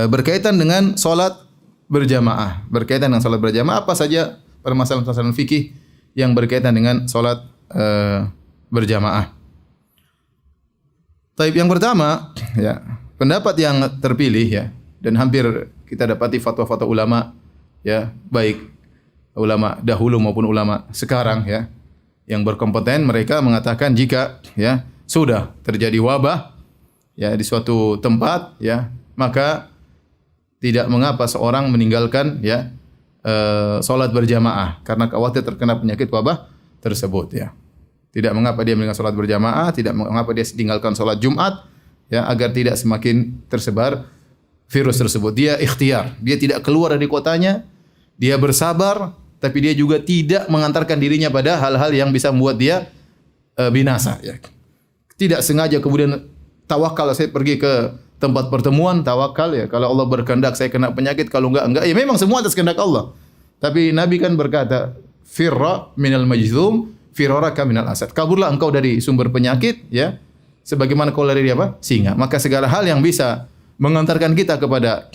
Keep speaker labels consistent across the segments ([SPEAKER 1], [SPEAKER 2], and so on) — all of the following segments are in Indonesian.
[SPEAKER 1] Berkaitan dengan salat berjamaah. Berkaitan dengan salat berjamaah apa saja permasalahan-permasalahan fikih yang berkaitan dengan salat berjamaah. Taib yang pertama, ya, pendapat yang terpilih ya dan hampir kita dapati fatwa-fatwa ulama ya, baik ulama dahulu maupun ulama sekarang ya, yang berkompeten mereka mengatakan jika ya sudah terjadi wabah ya di suatu tempat ya, maka tidak mengapa seorang meninggalkan ya salat berjamaah karena khawatir terkena penyakit wabah tersebut ya. Tidak mengapa dia meninggalkan salat berjamaah, tidak mengapa dia tinggalkan salat Jumat ya, agar tidak semakin tersebar virus tersebut. Dia ikhtiar, dia tidak keluar dari kotanya, dia bersabar, tapi dia juga tidak mengantarkan dirinya pada hal-hal yang bisa membuat dia binasa ya. Tidak sengaja kemudian tawakal, saya pergi ke tempat pertemuan, tawakal ya, kalau Allah berkehendak saya kena penyakit, kalau enggak ya, memang semua atas kehendak Allah. Tapi Nabi kan berkata, firra minal majzum firaraka minal asad. Kaburlah engkau dari sumber penyakit ya, sebagaimana kau lari dari apa? Singa. Maka segala hal yang bisa mengantarkan kita kepada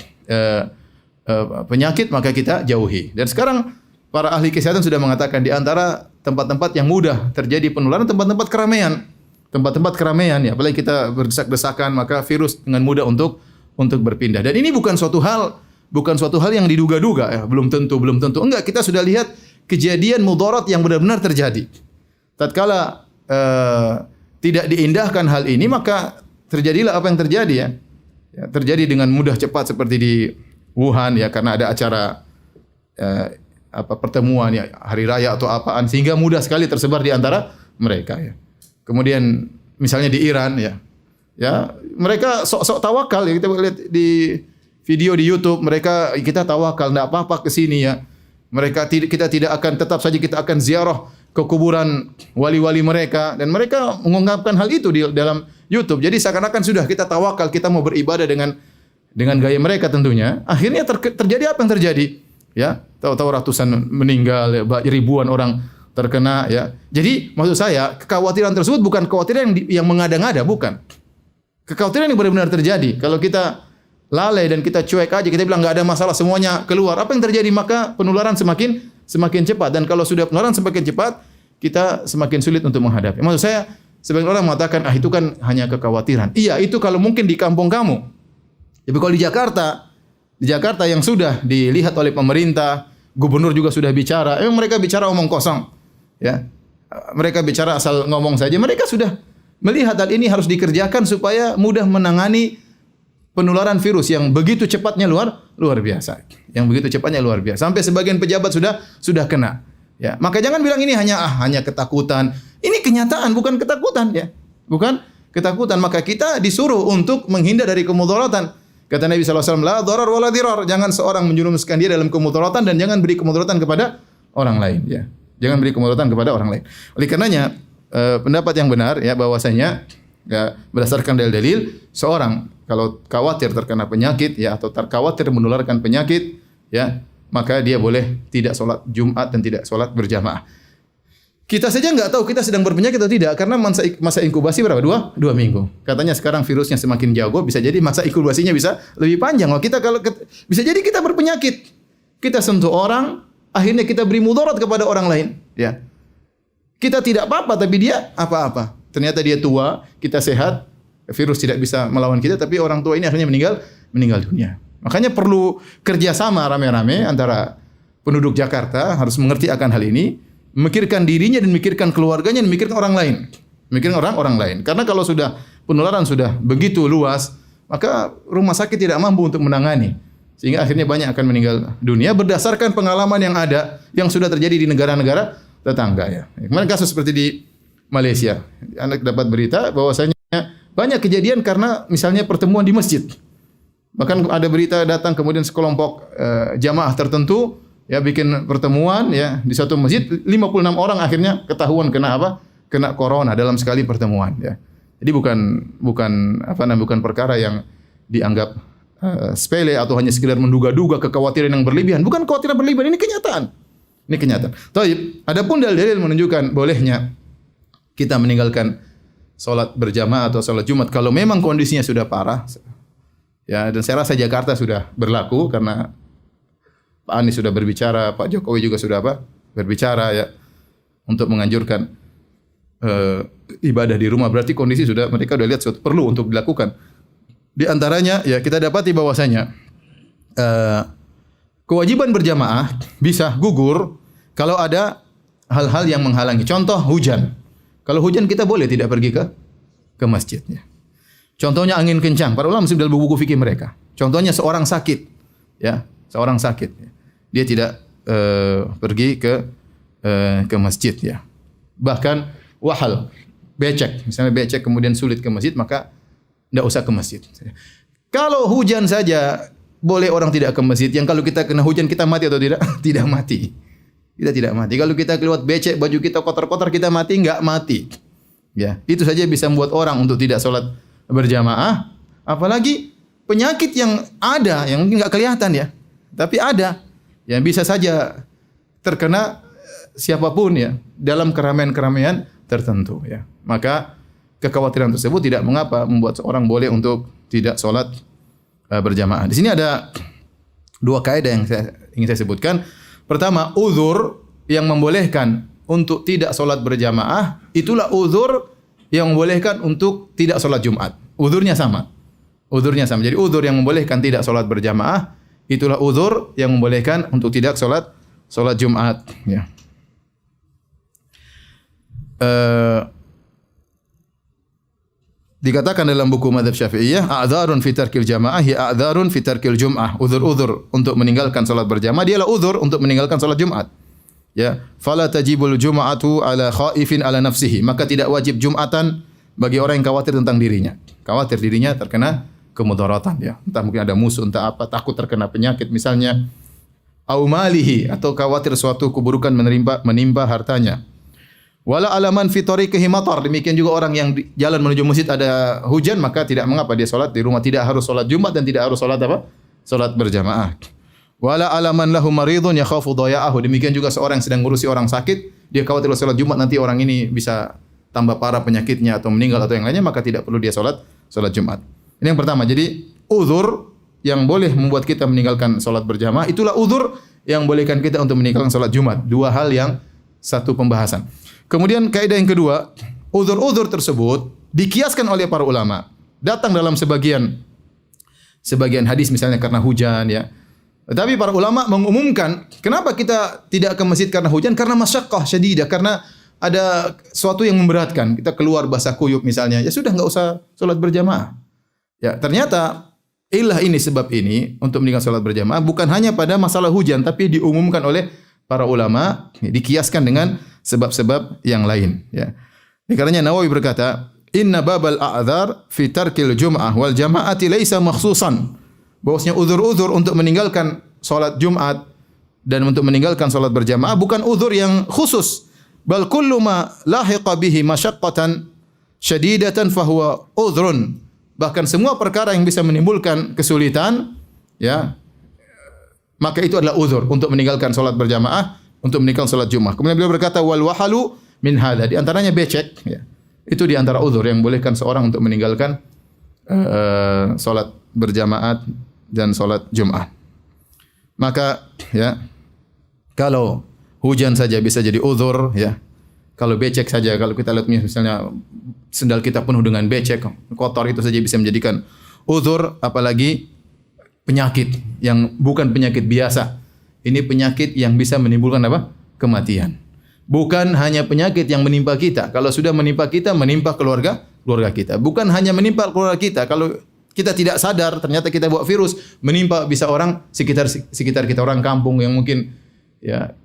[SPEAKER 1] penyakit maka kita jauhi. Dan sekarang para ahli kesehatan sudah mengatakan di antara tempat-tempat yang mudah terjadi penularan tempat-tempat keramaian. Tempat-tempat keramaian ya, apalagi kita berdesak-desakan maka virus dengan mudah untuk berpindah. Dan ini bukan suatu hal yang diduga-duga ya, belum tentu. Enggak, kita sudah lihat kejadian mudarat yang benar-benar terjadi. Tatkala tidak diindahkan hal ini maka terjadilah apa yang terjadi ya. Ya, terjadi dengan mudah cepat seperti di Wuhan ya, karena ada acara pertemuan ya, hari raya atau apaan, sehingga mudah sekali tersebar di antara mereka ya. Kemudian misalnya di Iran ya. Ya, mereka sok-sok tawakal ya, kita lihat di video di YouTube mereka, kita tawakal enggak apa-apa ke sini ya. Kita tidak akan, tetap saja kita akan ziarah ke kuburan wali-wali mereka, dan mereka mengungkapkan hal itu di dalam YouTube. Jadi seakan-akan sudah kita tawakal, kita mau beribadah dengan gaya mereka tentunya. Akhirnya terjadi apa yang terjadi? Ya, tahu-tahu ratusan meninggal, ya, ribuan orang terkena ya. Jadi maksud saya, kekhawatiran tersebut bukan kekhawatiran yang mengada-ngada, bukan. Kekhawatiran yang benar-benar terjadi. Kalau kita lalai dan kita cuek aja, kita bilang enggak ada masalah, semuanya keluar, apa yang terjadi? Maka penularan semakin cepat, dan kalau sudah penularan semakin cepat, kita semakin sulit untuk menghadapi. Maksud saya, sebagian orang mengatakan itu kan hanya kekhawatiran. Iya, itu kalau mungkin di kampung kamu. Tapi kalau di Jakarta yang sudah dilihat oleh pemerintah, gubernur juga sudah bicara, mereka bicara omong kosong. Ya. Mereka bicara asal ngomong saja. Mereka sudah melihat hal ini harus dikerjakan supaya mudah menangani penularan virus yang begitu cepatnya luar biasa. Yang begitu cepatnya luar biasa. Sampai sebagian pejabat sudah kena. Ya, maka jangan bilang ini hanya ketakutan. Ini kenyataan, bukan ketakutan ya. Bukan ketakutan. Maka kita disuruh untuk menghindar dari kemudaratan. Kata Nabi SAW, la dharar wa la dirar. Jangan seorang menjerumuskan dia dalam kemudaratan, dan jangan beri kemudaratan kepada orang lain ya. Jangan beri kemudaratan kepada orang lain. Oleh karenanya pendapat yang benar ya, bahwasanya ya, berdasarkan dalil-dalil, seorang kalau khawatir terkena penyakit ya, atau khawatir menularkan penyakit ya, maka dia boleh tidak sholat Jumat dan tidak sholat berjamaah. Kita saja nggak tahu kita sedang berpenyakit atau tidak, karena masa inkubasi berapa? Dua minggu. Katanya sekarang virusnya semakin jago, bisa jadi masa inkubasinya bisa lebih panjang. Bisa jadi kita berpenyakit, kita sentuh orang, akhirnya kita beri mudarat kepada orang lain. Ya, kita tidak apa-apa, tapi dia apa-apa. Ternyata dia tua, kita sehat, virus tidak bisa melawan kita, tapi orang tua ini akhirnya meninggal dunia. Makanya perlu kerjasama rame-rame antara penduduk Jakarta, harus mengerti akan hal ini, memikirkan dirinya dan memikirkan keluarganya dan memikirkan orang lain. Memikirkan orang lain. Karena kalau sudah penularan sudah begitu luas, maka rumah sakit tidak mampu untuk menangani. Sehingga akhirnya banyak akan meninggal dunia berdasarkan pengalaman yang ada, yang sudah terjadi di negara-negara tetangga ya. Kemarin kasus seperti di Malaysia. Anak dapat berita bahwasanya banyak kejadian karena misalnya pertemuan di masjid. Bahkan ada berita datang kemudian sekelompok jamaah tertentu ya bikin pertemuan ya di satu masjid, 56 orang akhirnya ketahuan kena apa? Kena corona dalam sekali pertemuan ya. Jadi bukan perkara yang dianggap sepele atau hanya sekedar menduga-duga, kekhawatiran yang berlebihan. Bukan kekhawatiran berlebihan, ini kenyataan. Ini kenyataan. Taib, adapun dalil menunjukkan bolehnya kita meninggalkan salat berjamaah atau salat Jumat kalau memang kondisinya sudah parah. Ya, dan saya rasa Jakarta sudah berlaku karena Pak Anies sudah berbicara, Pak Jokowi juga sudah berbicara ya untuk menganjurkan ibadah di rumah. Berarti kondisi sudah mereka sudah lihat suatu perlu untuk dilakukan. Di antaranya ya kita dapati bahwasanya kewajiban berjamaah bisa gugur kalau ada hal-hal yang menghalangi. Contoh hujan. Kalau hujan kita boleh tidak pergi ke masjidnya. Contohnya angin kencang. Para ulama dalam buku fikih mereka. Contohnya seorang sakit, ya, seorang sakit. Dia tidak pergi ke masjid, ya. Bahkan wahal, becek, misalnya becek kemudian sulit ke masjid, maka tidak usah ke masjid. Kalau hujan saja boleh orang tidak ke masjid. Yang kalau kita kena hujan kita mati atau tidak? Tidak mati. Kita tidak mati. Kalau kita kelewat becek, baju kita kotor-kotor, kita mati? Enggak mati. Ya, itu saja bisa membuat orang untuk tidak sholat berjamaah. Apalagi penyakit yang ada, yang mungkin enggak kelihatan ya, tapi ada, yang bisa saja terkena siapapun ya dalam keramaian-keramaian tertentu ya. Maka kekhawatiran tersebut tidak mengapa membuat seorang boleh untuk tidak sholat berjamaah. Di sini ada dua kaidah yang ingin saya sebutkan. Pertama, uzur yang membolehkan untuk tidak sholat berjamaah, itulah uzur yang membolehkan untuk tidak sholat Jumat. Uzurnya sama. Uzurnya sama. Jadi uzur yang membolehkan tidak sholat berjamaah, itulah uzur yang membolehkan untuk tidak sholat Jumat. Ya. Dikatakan dalam buku Madzhab Syafi'iyah, a'dzarun fi tarkil jamaah ya a'dzarun fi tarkil jum'ah. Uzur-uzur untuk meninggalkan salat berjamaah dialah uzur untuk meninggalkan salat Jumat. Ya, fala tajibul jum'atu ala khaifin ala nafsihi. Maka tidak wajib Jumatan bagi orang yang khawatir tentang dirinya. Khawatir dirinya terkena kemudaratan ya. Entah mungkin ada musuh, entah apa, takut terkena penyakit misalnya. Au malihi, atau khawatir suatu keburukan menimpa hartanya. Wala alaman fi tariqihi matar. Demikian juga orang yang di jalan menuju masjid ada hujan, maka tidak mengapa dia salat di rumah, tidak harus salat Jumat dan tidak harus salat apa? Salat berjamaah. Wala alaman lahu maridun yakhafu dhaya'ahu. Demikian juga seorang yang sedang ngurusi orang sakit, dia khawatir salat Jumat nanti orang ini bisa tambah parah penyakitnya atau meninggal atau yang lainnya, maka tidak perlu dia salat Jumat. Ini yang pertama. Jadi uzur yang boleh membuat kita meninggalkan salat berjamaah, itulah uzur yang bolehkan kita untuk meninggalkan salat Jumat. Dua hal yang satu pembahasan. Kemudian kaidah yang kedua, uzur-uzur tersebut dikiaskan oleh para ulama. Datang dalam sebagian hadis misalnya karena hujan ya. Tetapi para ulama mengumumkan, kenapa kita tidak ke masjid karena hujan? Karena masyaqqah syadidah, karena ada sesuatu yang memberatkan. Kita keluar basah kuyup misalnya, ya sudah enggak usah salat berjamaah. Ya, ternyata ini sebab ini untuk meninggalkan salat berjamaah bukan hanya pada masalah hujan, tapi diumumkan oleh para ulama, dikiaskan dengan sebab-sebab yang lain ya. Ini karenanya Nawawi berkata, "Inna babal a'dzar fi tarkil jum'ah wal jama'ati laisa makhsusan." Bahwasanya uzur-uzur untuk meninggalkan salat Jumat dan untuk meninggalkan salat berjamaah bukan uzur yang khusus. Bal kullu ma lahiqa bihi masyaqqatan syadidatan fahuwa uzrun. Bahkan semua perkara yang bisa menimbulkan kesulitan ya, maka itu adalah uzur untuk meninggalkan salat berjamaah, untuk meninggalkan salat Jumat. Kemudian beliau berkata wal wahalu min hadza, di antaranya becek ya. Itu di antara uzur yang bolehkan seorang untuk meninggalkan salat berjamaah dan salat Jumat. Maka ya, kalau hujan saja bisa jadi uzur ya. Kalau becek saja, kalau kita lihat misalnya sendal kita penuh dengan becek, kotor, itu saja bisa menjadikan uzur, apalagi penyakit yang bukan penyakit biasa. Ini penyakit yang bisa menimbulkan apa? Kematian. Bukan hanya penyakit yang menimpa kita. Kalau sudah menimpa kita, menimpa keluarga kita. Bukan hanya menimpa keluarga kita. Kalau kita tidak sadar, ternyata kita bawa virus, menimpa bisa orang sekitar kita, orang kampung yang mungkin ya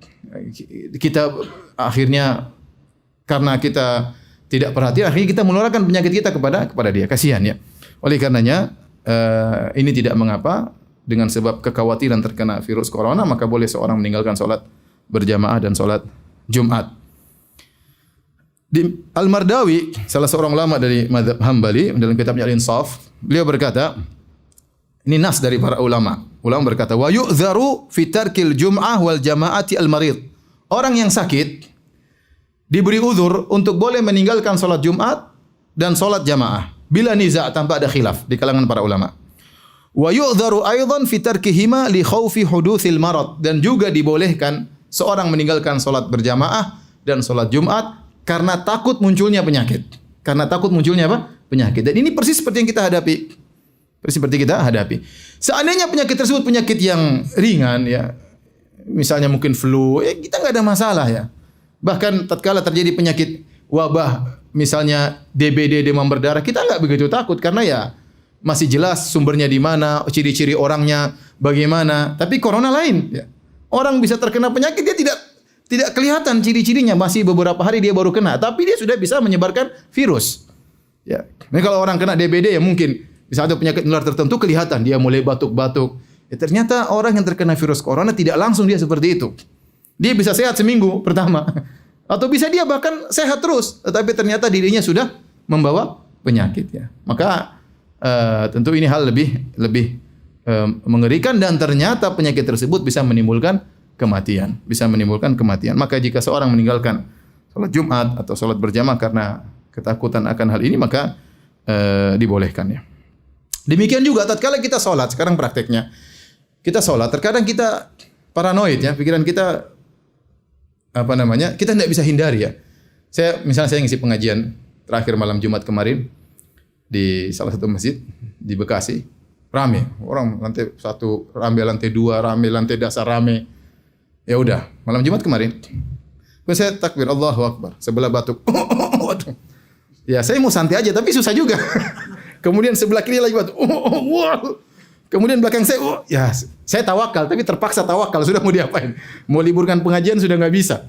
[SPEAKER 1] kita akhirnya karena kita tidak perhatian, akhirnya kita menularkan penyakit kita kepada dia. Kasihan ya. Oleh karenanya ini tidak mengapa. Dengan sebab kekhawatiran terkena virus corona, maka boleh seorang meninggalkan salat berjamaah dan salat Jumat. Al-Mardawi, salah seorang ulama dari mazhab Hambali, dalam kitabnya Al-Insaf, beliau berkata, ini nas dari para ulama. Ulama berkata, wa yu'dzaru fi tarkil jum'ah wal jama'ati al-marid. Orang yang sakit diberi uzur untuk boleh meninggalkan salat Jumat dan salat jamaah bila niza' tanpa ada khilaf di kalangan para ulama. Wa yu'dharu aidan fi tarkihima li khaufi hudutsil marad, dan juga dibolehkan seorang meninggalkan salat berjamaah dan salat Jumat karena takut munculnya penyakit. Karena takut munculnya apa? Penyakit. Dan ini persis seperti yang kita hadapi. Persis seperti kita hadapi. Seandainya penyakit tersebut penyakit yang ringan ya, misalnya mungkin flu, ya kita enggak ada masalah ya. Bahkan tatkala terjadi penyakit wabah, misalnya DBD, demam berdarah, kita enggak begitu takut karena ya masih jelas sumbernya di mana, ciri-ciri orangnya bagaimana. Tapi corona lain ya. Orang bisa terkena penyakit dia tidak kelihatan ciri-cirinya, masih beberapa hari dia baru kena, tapi dia sudah bisa menyebarkan virus. Ya. Nah, kalau orang kena DBD ya mungkin bisa ada penyakit menular tertentu kelihatan dia mulai batuk-batuk. Ya, ternyata orang yang terkena virus corona tidak langsung dia seperti itu. Dia bisa sehat seminggu pertama. Atau bisa dia bahkan sehat terus, tetapi ternyata dirinya sudah membawa penyakit ya. Maka tentu ini hal lebih mengerikan, dan ternyata penyakit tersebut bisa menimbulkan kematian, Maka jika seorang meninggalkan salat Jumat atau salat berjamaah karena ketakutan akan hal ini, maka dibolehkan ya. Demikian juga tatkala kita salat, sekarang prakteknya kita salat, terkadang kita paranoid ya, pikiran kita kita tidak bisa hindari ya. Misalnya saya ngisi pengajian terakhir malam Jumat kemarin di salah satu masjid di Bekasi, rame orang, lantai 1 rame, lantai 2 rame, lantai dasar rame. Ya udah, malam Jumat kemarin, saya takbir Allahu Akbar, sebelah batuk. Waduh. Ya saya mau santai aja, tapi susah juga. Kemudian sebelah kiri lagi batuk. Kemudian belakang saya, ya saya tawakal, tapi terpaksa tawakal. Sudah mau diapain? Mau liburkan pengajian sudah nggak bisa.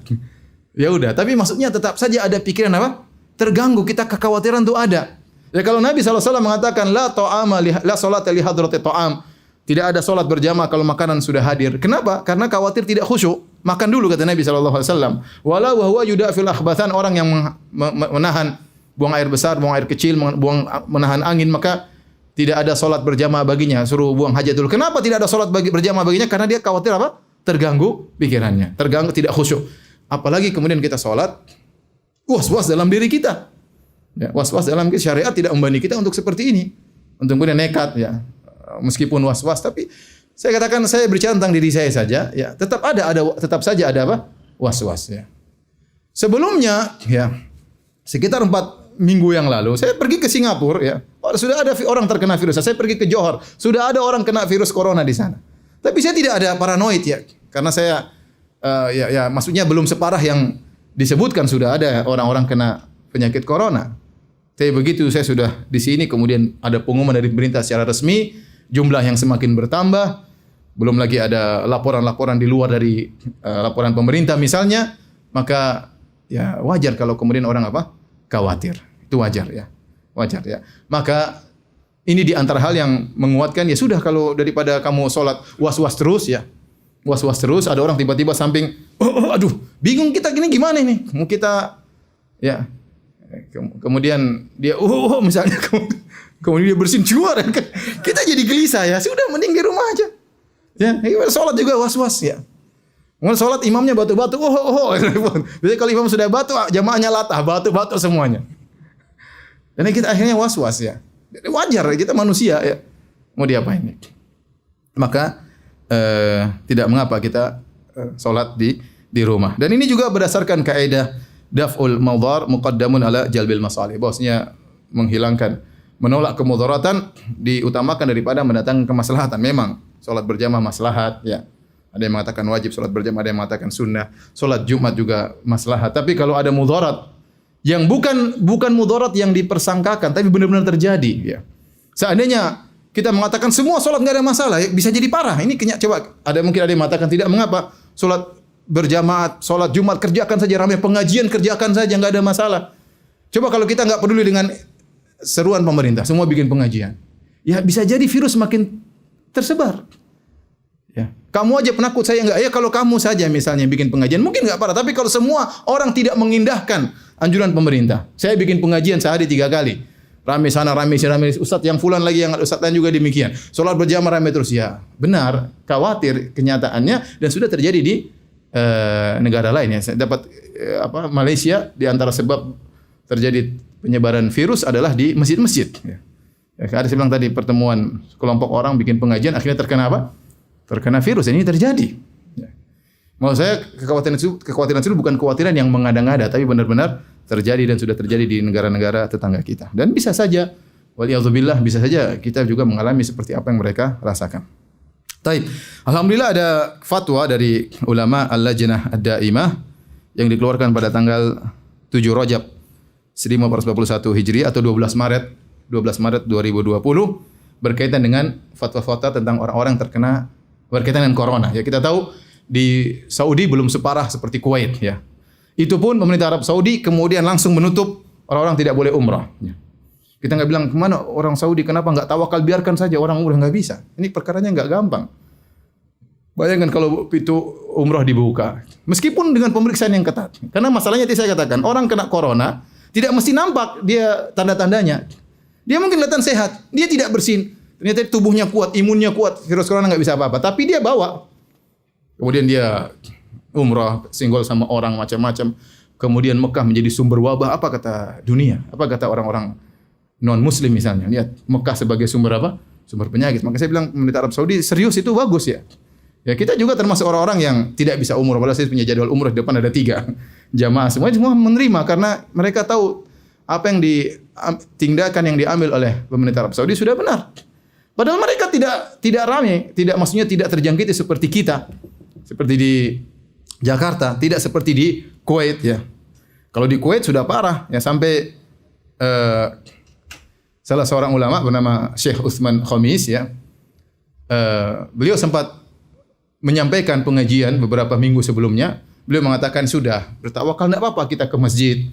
[SPEAKER 1] Ya udah, tapi maksudnya tetap saja ada pikiran apa? Terganggu, kita kekhawatiran itu ada. Ya kalau Nabi SAW mengatakan la salata li hadrati ta'am. Tidak ada salat berjamaah kalau makanan sudah hadir. Kenapa? Karena khawatir tidak khusyuk. Makan dulu kata Nabi SAW. Wala wa huwa yudafil akhbathan, orang yang menahan buang air besar, buang air kecil, menahan angin, maka tidak ada salat berjamaah baginya, suruh buang hajat dulu. Kenapa tidak ada salat berjamaah baginya? Karena dia khawatir apa? Terganggu pikirannya, terganggu, tidak khusyuk. Apalagi kemudian kita salat was-was dalam diri kita. Ya, was-was dalam syariat tidak membani kita untuk seperti ini. Untuk kemudian nekat ya. Meskipun was-was, tapi saya katakan, saya berbicara tentang diri saya saja ya, tetap saja ada apa? Was-was ya. Sebelumnya ya, sekitar 4 minggu yang lalu saya pergi ke Singapura ya. Sudah ada orang terkena virus. Saya pergi ke Johor, sudah ada orang kena virus corona di sana. Tapi saya tidak ada paranoid ya, karena saya maksudnya belum separah yang disebutkan sudah ada orang-orang kena penyakit corona. Tapi begitu saya sudah di sini, kemudian ada pengumuman dari pemerintah secara resmi, jumlah yang semakin bertambah, belum lagi ada laporan-laporan di luar dari laporan pemerintah misalnya, maka ya wajar kalau kemudian orang khawatir. Itu wajar ya. Wajar ya. Maka ini di antara hal yang menguatkan, ya sudah, kalau daripada kamu sholat was-was terus ya. Was-was terus, ada orang tiba-tiba samping, aduh, bingung kita gini gimana ini? Mau kita ya. Kemudian dia misalnya kemudian dia bersin keluar, kita jadi gelisah ya. Sudah, mending di rumah aja. Ya, sholat juga was-was ya. Mungkin sholat imamnya batu-batu, Biasanya kalau imam sudah batu, jamaahnya latah, batu-batu semuanya. Dan kita akhirnya was-was ya. Wajar, kita manusia ya. Mau diapain? Maka tidak mengapa kita sholat di rumah. Dan ini juga berdasarkan kaidah daf'ul mawdhar muqaddamun ala jalbil masalih. Bahwasanya menolak kemudaratan diutamakan daripada mendatangkan kemaslahatan. Memang salat berjamaah maslahat ya. Ada yang mengatakan wajib salat berjamaah, ada yang mengatakan sunnah. Salat Jumat juga maslahat. Tapi kalau ada mudarat yang bukan mudarat yang dipersangkakan, tapi benar-benar terjadi ya. Seandainya kita mengatakan semua salat enggak ada masalah, ya, bisa jadi parah. Ini coba mungkin ada yang mengatakan tidak mengapa salat berjamaah, salat Jumat kerjakan saja, ramai pengajian kerjakan saja, enggak ada masalah. Coba kalau kita enggak peduli dengan seruan pemerintah, semua bikin pengajian. Ya bisa jadi virus makin tersebar. Ya. Kamu aja penakut, saya enggak. Ya kalau kamu saja misalnya bikin pengajian mungkin enggak parah, tapi kalau semua orang tidak mengindahkan anjuran pemerintah. Saya bikin pengajian sehari 3 kali. Rame sana, rame sini, rame ustaz yang fulan lagi, yang ustaz lain juga demikian. Salat berjamaah rame terus ya. Benar, khawatir kenyataannya, dan sudah terjadi di negara lain ya. Saya dapat Malaysia, di antara sebab terjadi penyebaran virus adalah di masjid-masjid. Ya. Ada saya bilang tadi pertemuan kelompok orang bikin pengajian akhirnya terkena apa? Terkena virus. Ini terjadi. Ya. Maksud saya kekhawatiran itu bukan kekhawatiran yang mengada-ngada, tapi benar-benar terjadi dan sudah terjadi di negara-negara tetangga kita. Dan bisa saja, waliyadzubillah, bisa saja kita juga mengalami seperti apa yang mereka rasakan. Taib. Alhamdulillah ada fatwa dari ulama Al-Lajnah Ad-Daimah yang dikeluarkan pada tanggal 7 Rajab 1441 Hijri atau 12 Maret 2020 berkaitan dengan fatwa-fatwa tentang orang-orang terkena berkaitan dengan corona. Ya, kita tahu di Saudi belum separah seperti Kuwait, ya. Itu pun pemerintah Arab Saudi kemudian langsung menutup orang-orang tidak boleh umrah. Ya. Kita nggak bilang kemana orang Saudi, kenapa nggak tawakal, biarkan saja orang umrah, nggak bisa. Ini perkaranya nggak gampang. Bayangkan kalau pintu umrah dibuka, meskipun dengan pemeriksaan yang ketat. Karena masalahnya tadi saya katakan, orang kena corona tidak mesti nampak dia tanda-tandanya. Dia mungkin kelihatan sehat, dia tidak bersin. Ternyata tubuhnya kuat, imunnya kuat, virus corona nggak bisa apa-apa. Tapi dia bawa. Kemudian dia umrah, singgol sama orang macam-macam. Kemudian Mekah menjadi sumber wabah. Apa kata dunia? Apa kata orang-orang non-Muslim misalnya? Lihat Mekah sebagai sumber apa? Sumber penyakit. Maka saya bilang pemerintah Arab Saudi serius itu bagus ya. Ya kita juga termasuk orang-orang yang tidak bisa umrah. Padahal saya punya jadwal umrah di depan ada 3 jamaah. Semua menerima karena mereka tahu apa yang tindakan yang diambil oleh pemerintah Arab Saudi sudah benar. Padahal mereka tidak ramai, maksudnya tidak terjangkiti seperti kita. Seperti di Jakarta, tidak seperti di Kuwait ya. Kalau di Kuwait sudah parah ya sampai salah seorang ulama bernama Syekh Utsman Khamis ya. Beliau sempat menyampaikan pengajian beberapa minggu sebelumnya. Beliau mengatakan sudah bertawakal, tidak apa-apa kita ke masjid,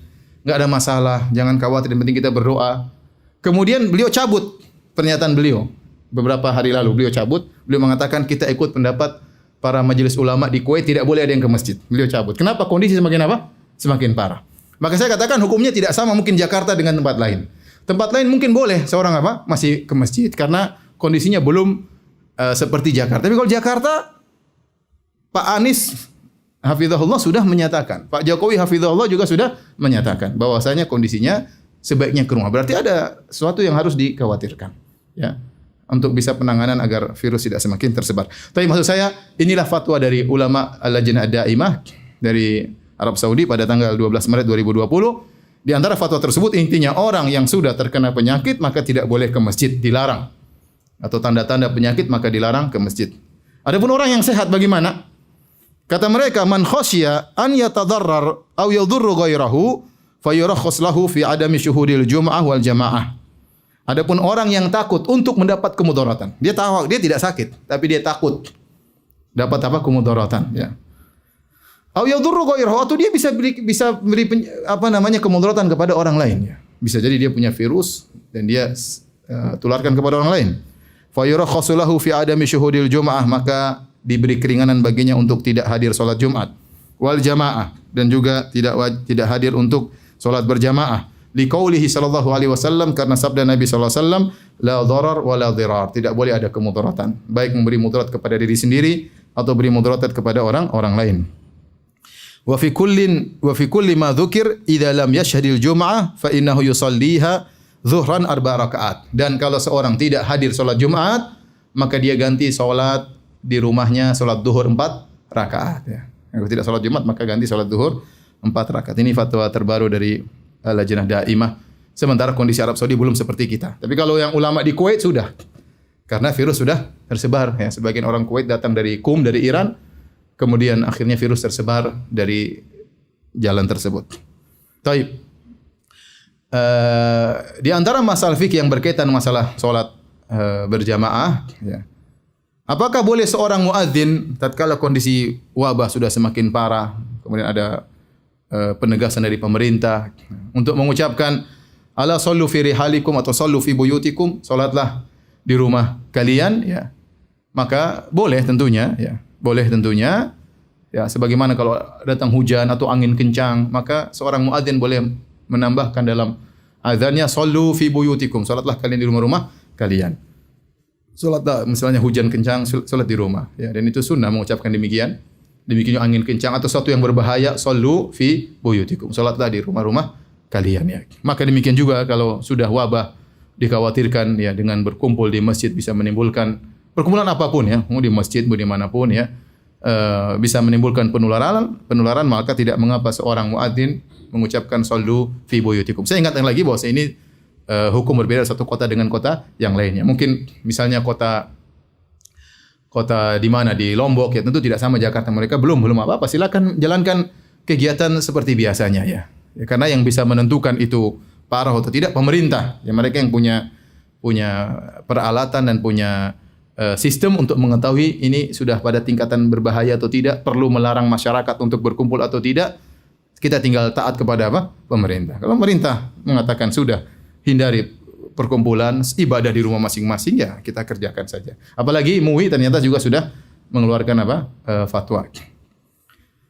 [SPEAKER 1] nggak ada masalah, jangan khawatir, yang penting kita berdoa. Kemudian beliau cabut pernyataan beliau beberapa hari lalu. Beliau cabut, beliau mengatakan kita ikut pendapat para majelis ulama di Kuwait tidak boleh ada yang ke masjid. Beliau cabut. Kenapa? Kondisi semakin apa? Semakin parah. Maka saya katakan hukumnya tidak sama mungkin Jakarta dengan tempat lain. Tempat lain mungkin boleh seorang apa? Masih ke masjid karena kondisinya belum seperti Jakarta. Tapi kalau Jakarta, Pak Anies hafizahullah sudah menyatakan, Pak Jokowi hafizahullah juga sudah menyatakan bahwasanya kondisinya sebaiknya ke rumah. Berarti ada sesuatu yang harus dikhawatirkan, ya, untuk bisa penanganan agar virus tidak semakin tersebar. Tapi maksud saya, inilah fatwa dari ulama Al-Lajnah Ad-Daimah dari Arab Saudi pada tanggal 12 Maret 2020. Di antara fatwa tersebut intinya orang yang sudah terkena penyakit maka tidak boleh ke masjid, dilarang. Atau tanda-tanda penyakit maka dilarang ke masjid. Adapun orang yang sehat bagaimana? Kata mereka, man khasya an yatadarrar aw yadhurru ghairahu fayurakhas lahu fi adami syuhudil jum'ah wal jamaah. Adapun orang yang takut untuk mendapat kemudaratan, dia tahu dia tidak sakit, tapi dia takut dapat apa? Kemudaratan, ya. Aw yadhurru ghairahu, atau dia bisa beri kemudaratan kepada orang lain, ya. Bisa jadi dia punya virus dan dia tularkan kepada orang lain. Fayurakhas lahu fi adami syuhudil jum'ah, maka diberi keringanan baginya untuk tidak hadir salat Jumat wal jamaah dan juga tidak hadir untuk salat berjamaah. Liqaulihi sallallahu alaihi wasallam, karena sabda Nabi sallallahu alaihi wasallam, la dharar wa la dhirar, tidak boleh ada kemudaratan, baik memberi mudarat kepada diri sendiri atau beri mudarat kepada orang lain. Wa fi kulli ma dzukir idza lam yashhadil jum'ah fa innahu yusalliha zuhran 4 rakaat. Dan kalau seorang tidak hadir salat Jumat, maka dia ganti salat di rumahnya, salat zuhur 4 rakaat, ya. Kalau tidak salat Jumat maka ganti salat zuhur 4 rakaat. Ini fatwa terbaru dari Lajnah Daimah. Sementara kondisi Arab Saudi belum seperti kita. Tapi kalau yang ulama di Kuwait sudah. Karena virus sudah tersebar, ya. Sebagian orang Kuwait datang dari Qum, dari Iran. Kemudian akhirnya virus tersebar dari jalan tersebut. Taib. Di antara masalah fikih yang berkaitan masalah salat berjamaah, ya. Apakah boleh seorang muadzin tatkala kondisi wabah sudah semakin parah, kemudian ada penegasan dari pemerintah untuk mengucapkan ala sallu fi rihalikum atau sallu fi buyutikum, salatlah di rumah kalian, ya. Maka boleh tentunya, ya. Boleh tentunya, ya, sebagaimana kalau datang hujan atau angin kencang, maka seorang muadzin boleh menambahkan dalam azannya sallu fi buyutikum, salatlah kalian di rumah-rumah kalian. Salatlah misalnya hujan kencang, salat di rumah, ya, dan itu sunnah mengucapkan demikian. Demikian angin kencang atau sesuatu yang berbahaya, sallu fi buyutikum, salatlah di rumah-rumah kalian ya. Maka demikian juga kalau sudah wabah dikhawatirkan ya dengan berkumpul di masjid bisa menimbulkan perkumpulan apapun ya, mau di masjid mau dimanapun ya, bisa menimbulkan penularan maka tidak mengapa seorang muadzin mengucapkan sallu fi buyutikum. Saya ingatkan lagi bahwa ini hukum berbeda satu kota dengan kota yang lainnya. Mungkin misalnya kota di mana di Lombok ya tentu tidak sama Jakarta. Mereka belum apa-apa. Silakan jalankan kegiatan seperti biasanya ya. Ya, karena yang bisa menentukan itu parah atau tidak pemerintah. Ya mereka yang punya peralatan dan punya sistem untuk mengetahui ini sudah pada tingkatan berbahaya atau tidak, perlu melarang masyarakat untuk berkumpul atau tidak. Kita tinggal taat kepada apa? Pemerintah. Kalau pemerintah mengatakan sudah hindari perkumpulan, ibadah di rumah masing-masing ya kita kerjakan saja. Apalagi MUI ternyata juga sudah mengeluarkan apa? Fatwa.